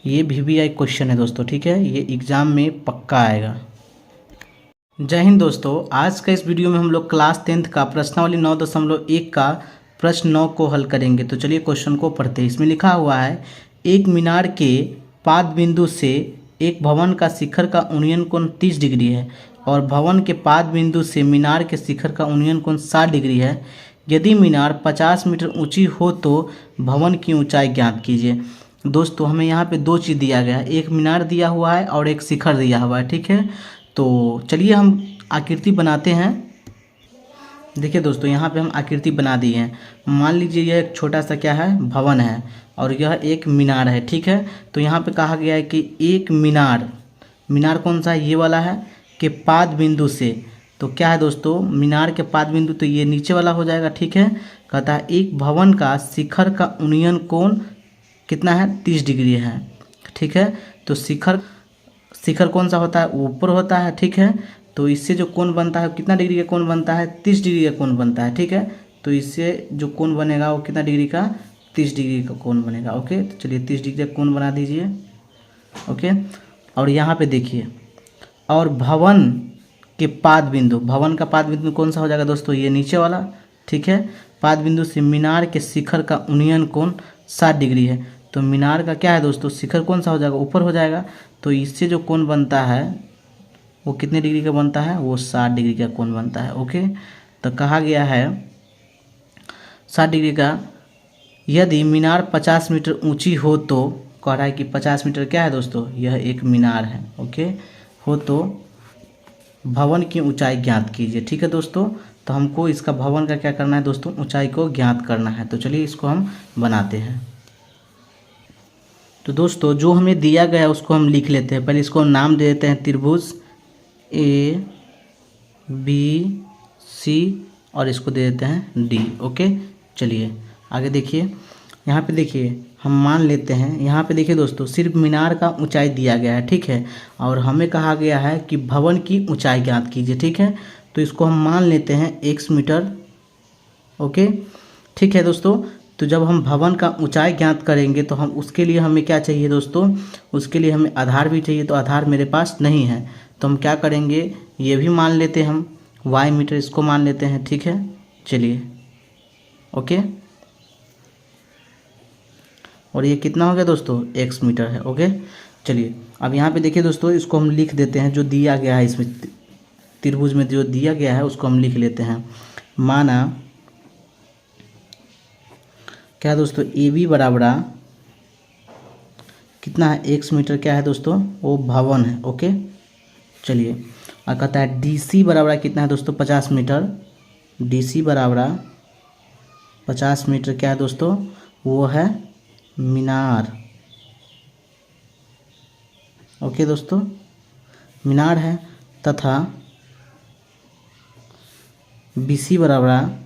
ये VVI question है दोस्तों, ठीक है, ये एग्ज़ाम में पक्का आएगा। जय हिंद दोस्तों, आज का इस वीडियो में हम लोग क्लास 10th का प्रश्नावली 9.1 का प्रश्न 9 को हल करेंगे। तो चलिए क्वेश्चन को पढ़ते हैं। इसमें लिखा हुआ है, एक मीनार के पाद बिंदु से एक भवन का शिखर का उन्नयन कोण 30 डिग्री है और भवन के पाद बिंदु से मीनार के शिखर का उन्नयन कोण 60 डिग्री है। यदि मीनार 50 मीटर ऊंची हो तो भवन की ऊंचाई ज्ञात कीजिए। दोस्तों हमें यहाँ पे दो चीज़ दिया गया है, एक मीनार दिया हुआ है और एक शिखर दिया हुआ है, ठीक है। तो चलिए हम आकृति बनाते हैं। देखिए दोस्तों, यहाँ पे हम आकृति बना दिए हैं। मान लीजिए यह एक छोटा सा क्या है, भवन है और यह एक मीनार है, ठीक है। तो यहाँ पे कहा गया है कि एक मीनार कौन सा है, ये वाला है, के पाद बिंदु से। तो क्या है दोस्तों, मीनार के पाद बिंदु तो ये नीचे वाला हो जाएगा, ठीक है। कहता है एक भवन का शिखर का उन्नयन कोण कितना है, 30 डिग्री है, ठीक है। तो शिखर कौन सा होता है, ऊपर होता है, ठीक है। तो इससे जो कोण बनता है कितना डिग्री का कोण बनता है, 30 डिग्री का कोण बनता है, ठीक है। तो इससे जो कोण बनेगा वो कितना डिग्री का, 30 डिग्री का कोण बनेगा। ओके, तो चलिए 30 डिग्री का कोण बना दीजिए। ओके, और यहाँ पे देखिए, और भवन का पाद बिंदु कौन सा हो जाएगा दोस्तों, ये नीचे वाला, ठीक है। पाद बिंदु से मीनार के शिखर का उन्नयन कोण 60 डिग्री है। तो मीनार का क्या है दोस्तों, शिखर कौन सा हो जाएगा, ऊपर हो जाएगा। तो इससे जो कोण बनता है वो कितने डिग्री का बनता है, वो 60 डिग्री का कोण बनता है। ओके, तो कहा गया है 60 डिग्री का, यदि मीनार 50 मीटर ऊंची हो तो, कह रहा है कि 50 मीटर क्या है दोस्तों, यह एक मीनार है, ओके, हो तो भवन की ऊंचाई ज्ञात कीजिए, ठीक है दोस्तों। तो हमको इसका भवन का क्या करना है दोस्तों, ऊंचाई को ज्ञात करना है। तो चलिए इसको हम बनाते हैं। तो दोस्तों जो हमें दिया गया है उसको हम लिख लेते हैं। पहले इसको नाम दे देते हैं त्रिभुज ABC और इसको दे देते हैं D। ओके, चलिए आगे देखिए। यहाँ पे देखिए हम मान लेते हैं, यहाँ पे देखिए दोस्तों, सिर्फ मीनार का ऊंचाई दिया गया है, ठीक है। और हमें कहा गया है कि भवन की ऊंचाई ज्ञात कीजिए, ठीक है। तो इसको हम मान लेते हैं x मीटर। ओके, ठीक है दोस्तों। तो जब हम भवन का ऊंचाई ज्ञात करेंगे तो हम उसके लिए हमें क्या चाहिए दोस्तों, उसके लिए हमें आधार भी चाहिए। तो आधार मेरे पास नहीं है, तो हम क्या करेंगे, ये भी मान लेते हैं हम, y मीटर इसको मान लेते हैं, ठीक है। चलिए ओके, और ये कितना हो गया दोस्तों, x मीटर है। ओके, चलिए अब यहाँ पे देखिए दोस्तों, इसको हम लिख देते हैं, जो दिया गया है इसमें त्रिभुज में जो दिया गया है उसको हम लिख लेते हैं। माना क्या है दोस्तों, AB बराबर कितना है, x मीटर क्या है दोस्तों, वो भवन है। ओके, चलिए और कहता है DC बराबर कितना है दोस्तों, 50 मीटर। DC बराबर 50 मीटर क्या है दोस्तों, वो है मीनार। ओके दोस्तों, मीनार है। तथा BC बराबर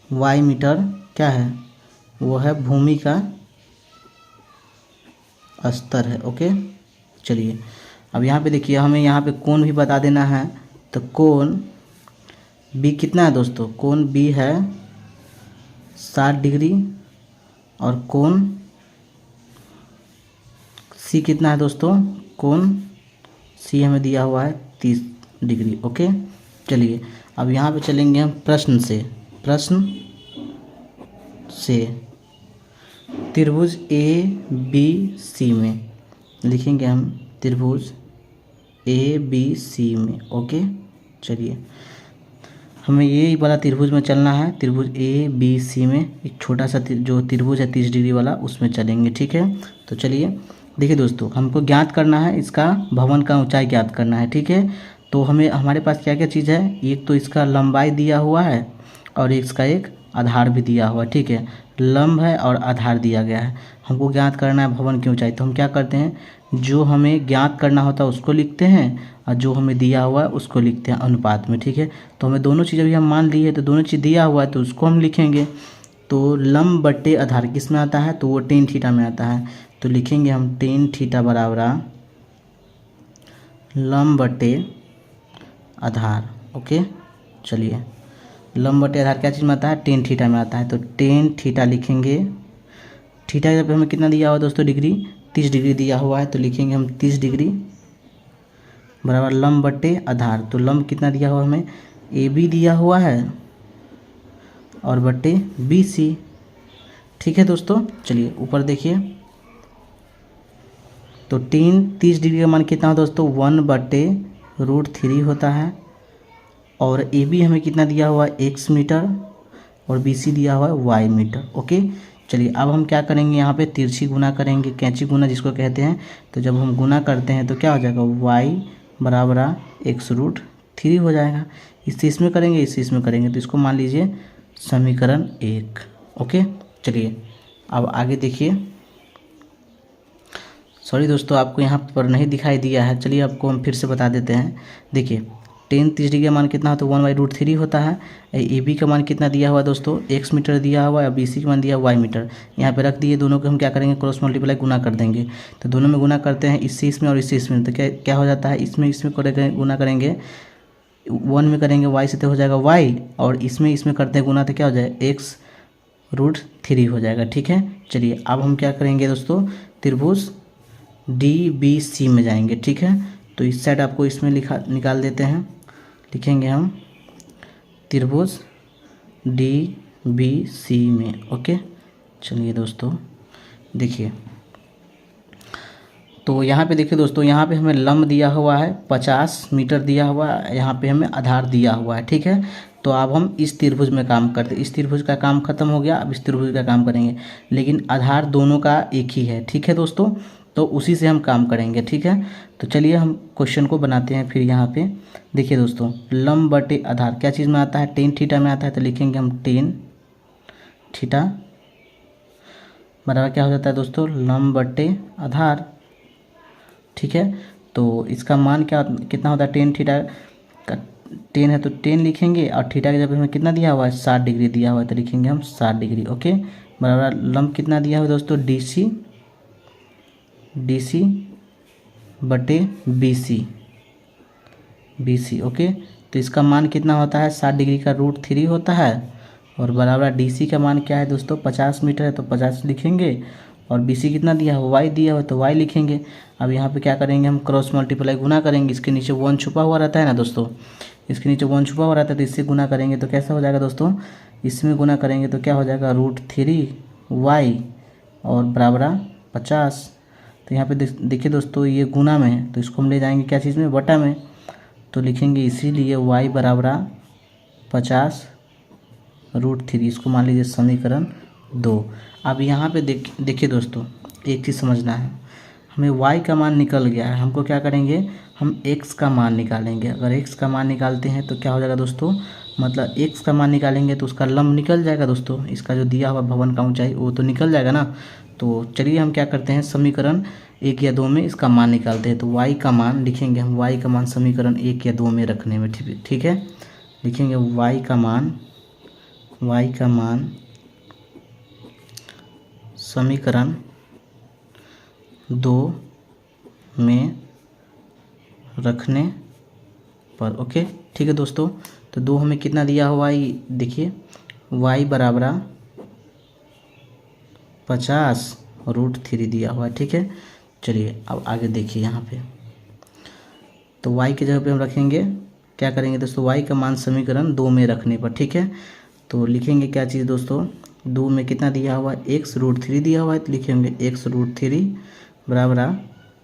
y मीटर क्या है, वो है भूमि का स्तर है। ओके, चलिए अब यहाँ पे देखिए, हमें यहाँ पे कोण भी बता देना है। तो कोण B कितना है दोस्तों, कोण B है 60 डिग्री और कोण C कितना है दोस्तों, कोण C हमें दिया हुआ है 30 डिग्री। ओके, चलिए अब यहाँ पे चलेंगे हम प्रश्न से त्रिभुज ABC में लिखेंगे हम, त्रिभुज ABC में। ओके, चलिए हमें ये वाला त्रिभुज में चलना है, त्रिभुज ABC में एक छोटा सा जो त्रिभुज है 30 डिग्री वाला, उसमें चलेंगे, ठीक है। तो चलिए देखिए दोस्तों, हमको ज्ञात करना है इसका भवन का ऊंचाई ज्ञात करना है, ठीक है। तो हमें हमारे पास क्या क्या चीज़ है, एक तो इसका लंबाई दिया हुआ है और इसका एक आधार भी दिया हुआ है, ठीक है। लंब है और आधार दिया गया है, हमको ज्ञात करना है भवन की ऊंचाई। तो हम क्या करते हैं, जो हमें ज्ञात करना होता है उसको लिखते हैं और जो हमें दिया हुआ है उसको लिखते हैं अनुपात में, ठीक है। तो हमें दोनों चीज़ अभी हम मान लिए, तो दोनों चीज़ दिया हुआ है तो उसको हम लिखेंगे। तो लंब बटे आधार किस में आता है, तो वो tan थीटा में आता है। तो लिखेंगे हम tan थीटा बराबर लंब बटे आधार। ओके, चलिए लंब बटे आधार क्या चीज़ में आता है, tan थीटा में आता है। तो tan थीटा लिखेंगे थीटा जब हमें कितना दिया हुआ है दोस्तों डिग्री, 30 डिग्री दिया हुआ है, तो लिखेंगे हम 30 डिग्री बराबर लंब बटे आधार। तो लंब कितना दिया हुआ हमें, ए बी दिया हुआ है और बटे बी सी। ठीक है दोस्तों, चलिए ऊपर देखिए। तो 30 डिग्री का मान कितना हो दोस्तों, 1/√3 होता है। और ए बी हमें कितना दिया हुआ है, x मीटर, और बी सी दिया हुआ है y मीटर। ओके, चलिए अब हम क्या करेंगे, यहाँ पे तिरछी गुना करेंगे, कैंची गुना जिसको कहते हैं। तो जब हम गुना करते हैं तो क्या हो जाएगा, y बराबर x√3 हो जाएगा। इससे इसमें करेंगे, इससे इसमें करेंगे, तो इसको मान लीजिए समीकरण 1। ओके, चलिए अब आगे देखिए। सॉरी दोस्तों, आपको यहाँ पर नहीं दिखाई दिया है, चलिए आपको हम फिर से बता देते हैं। देखिए 30 डिग्री का मान कितना होता है, 1/√3 होता है। ए बी का मान कितना दिया हुआ है दोस्तों, x मीटर दिया हुआ है, और बी सी का मान दिया हुआ y मीटर। यहाँ पे रख दिए, दोनों को हम क्या करेंगे, क्रॉस मल्टीप्लाई गुना कर देंगे। तो दोनों में गुना करते हैं, इससे इसमें और इससे इसमें, तो क्या क्या हो जाता है, इसमें इसमें करेंगे गुना करेंगे, 1 में करेंगे y से तो हो जाएगा y, और इसमें करते हैं गुना तो क्या हो जाएगा, x√3 हो जाएगा। ठीक है, चलिए अब हम क्या करेंगे दोस्तों, त्रिभुज DBC में जाएंगे। ठीक है, तो इस साइड आपको इसमें निकाल देते हैं, लिखेंगे हम त्रिभुज DBC में। ओके, चलिए दोस्तों देखिए। तो यहाँ पे देखिए दोस्तों, यहाँ पे हमें लंब दिया हुआ है 50 मीटर दिया हुआ है, यहाँ पे हमें आधार दिया हुआ है। ठीक है, तो अब हम इस त्रिभुज में काम करते हैं। इस त्रिभुज का काम खत्म हो गया, अब इस त्रिभुज का काम करेंगे, लेकिन आधार दोनों का एक ही है। ठीक है दोस्तों, तो उसी से हम काम करेंगे। ठीक है, तो चलिए हम क्वेश्चन को बनाते हैं। फिर यहाँ पे देखिए दोस्तों, लंब बटे आधार क्या चीज़ में आता है, टेन थीटा में आता है। तो लिखेंगे हम टेन थीटा बराबर क्या हो जाता है दोस्तों, लंब बटे आधार। ठीक है, तो इसका मान क्या कितना होता है, टेन थीटा का 10 है तो 10 लिखेंगे, और थीटा के जब हमें कितना दिया हुआ है, 60 डिग्री दिया हुआ है, तो लिखेंगे हम 60 डिग्री। ओके, बराबर लंब कितना दिया हुआ है दोस्तों, DC बटे BC। ओके, तो इसका मान कितना होता है, 60 डिग्री का √3 होता है, और बराबर DC का मान क्या है दोस्तों, 50 मीटर है, तो 50 लिखेंगे, और BC कितना दिया है, y दिया हुआ है, तो y लिखेंगे। अब यहाँ पे क्या करेंगे, हम क्रॉस मल्टीप्लाई गुना करेंगे। इसके नीचे 1 छुपा हुआ रहता है ना दोस्तों, इसके नीचे 1 छुपा हुआ रहता है, तो इससे गुना करेंगे तो कैसा हो जाएगा दोस्तों, इसमें गुना करेंगे तो क्या हो जाएगा, √3y और बराबर 50। तो यहाँ पे देखिए दोस्तों, ये गुना में है, तो इसको हम ले जाएंगे क्या चीज़ में, बटा में। तो लिखेंगे इसीलिए y बराबर 50√3, इसको मान लीजिए समीकरण 2। अब यहाँ पे देखिए दोस्तों, एक चीज़ समझना है, हमें y का मान निकल गया है, हमको क्या करेंगे, हम x का मान निकालेंगे। अगर x का मान निकालते हैं तो क्या हो जाएगा दोस्तों, मतलब x का मान निकालेंगे तो उसका लंब निकल जाएगा दोस्तों, इसका जो दिया हुआ भवन का ऊंचाई वो तो निकल जाएगा ना। तो चलिए हम क्या करते हैं, समीकरण 1 या 2 में इसका मान निकालते हैं। तो y का मान लिखेंगे हम, y का मान समीकरण 1 या 2 में रखने में। ठीक है, लिखेंगे y का मान समीकरण 2 में रखने पर। ओके, ठीक है दोस्तों, तो 2 हमें कितना दिया हुआ है, देखिए y बराबर 50√3 दिया हुआ है। ठीक है, चलिए अब आगे देखिए यहाँ पे। तो y के जगह पे हम रखेंगे, क्या करेंगे दोस्तों, y का मान समीकरण 2 में रखने पर। ठीक है, तो लिखेंगे क्या चीज़ दोस्तों, 2 में कितना दिया हुआ है, x√3 दिया हुआ है, तो लिखेंगे x√3 बराबर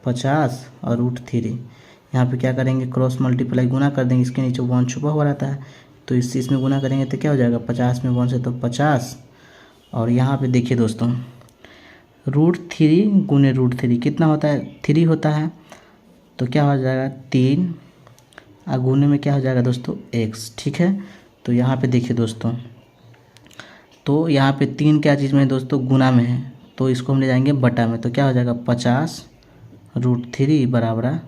50 और √3। यहाँ पे क्या करेंगे, क्रॉस मल्टीप्लाई गुना कर देंगे, इसके नीचे 1 छुपा हुआ रहता है, तो इससे इसमें गुना करेंगे तो क्या हो जाएगा, 50 में 1 से तो 50। और यहाँ पे देखिए दोस्तों, √3 गुने √3 कितना होता है, 3 होता है, तो क्या हो जाएगा 3, और गुने में क्या हो जाएगा दोस्तों, x। ठीक है, तो यहाँ पे देखिए दोस्तों, तो यहाँ पे 3 क्या चीज़ में है दोस्तों, गुना में है, तो इसको हम ले जाएंगे बटा में, तो क्या हो जाएगा 50√3 बराबर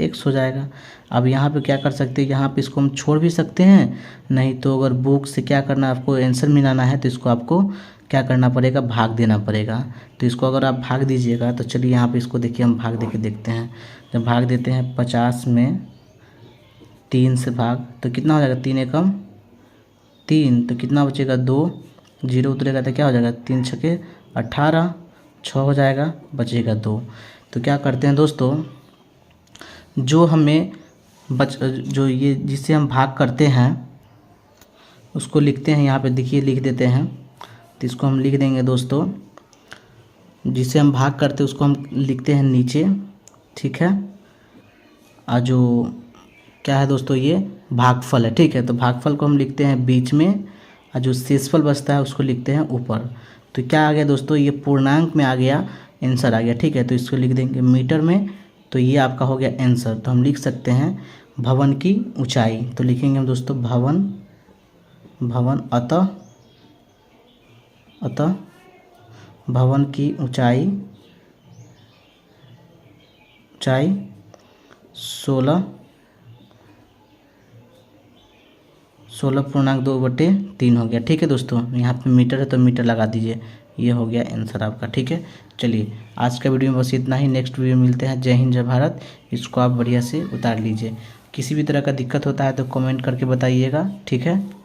x हो जाएगा। अब यहाँ पे क्या कर सकते हैं, यहाँ पे इसको हम छोड़ भी सकते हैं, नहीं तो अगर बुक से क्या करना है, आपको आंसर मिलाना है तो इसको आपको क्या करना पड़ेगा, भाग देना पड़ेगा। तो इसको अगर आप भाग दीजिएगा, तो चलिए यहाँ पे इसको देखिए, हम भाग दे के देखते हैं। जब भाग देते हैं 50 में 3 से भाग, तो कितना हो जाएगा, 3 एकम 3, तो कितना बचेगा 2, 0 उतरेगा तो क्या हो जाएगा, 3 छके 18, 6 हो जाएगा, बचेगा 2। तो क्या करते हैं दोस्तों, जो हमें जो ये जिससे हम भाग करते हैं उसको लिखते हैं, यहाँ पे देखिए लिख देते हैं। तो इसको हम लिख देंगे दोस्तों, जिसे हम भाग करते हैं उसको हम लिखते हैं नीचे, ठीक है। और जो क्या है दोस्तों, ये भागफल है, ठीक है। तो भागफल को हम लिखते हैं बीच में, और जो शेषफल बचता है उसको लिखते हैं ऊपर। तो क्या आ गया दोस्तों, ये पूर्णांक में आ गया, आंसर आ गया, ठीक है। तो इसको लिख देंगे मीटर में, तो ये आपका हो गया आंसर। तो हम लिख सकते हैं भवन की ऊंचाई, तो लिखेंगे हम दोस्तों भवन अतः भवन की ऊंचाई 16.2/3 हो गया, ठीक है दोस्तों। यहाँ पे मीटर है तो मीटर लगा दीजिए, ये हो गया आंसर आपका, ठीक है। चलिए आज का वीडियो में बस इतना ही, नेक्स्ट वीडियो में मिलते हैं। जय हिंद जय भारत। इसको आप बढ़िया से उतार लीजिए। किसी भी तरह का दिक्कत होता है तो कमेंट करके बताइएगा, ठीक है।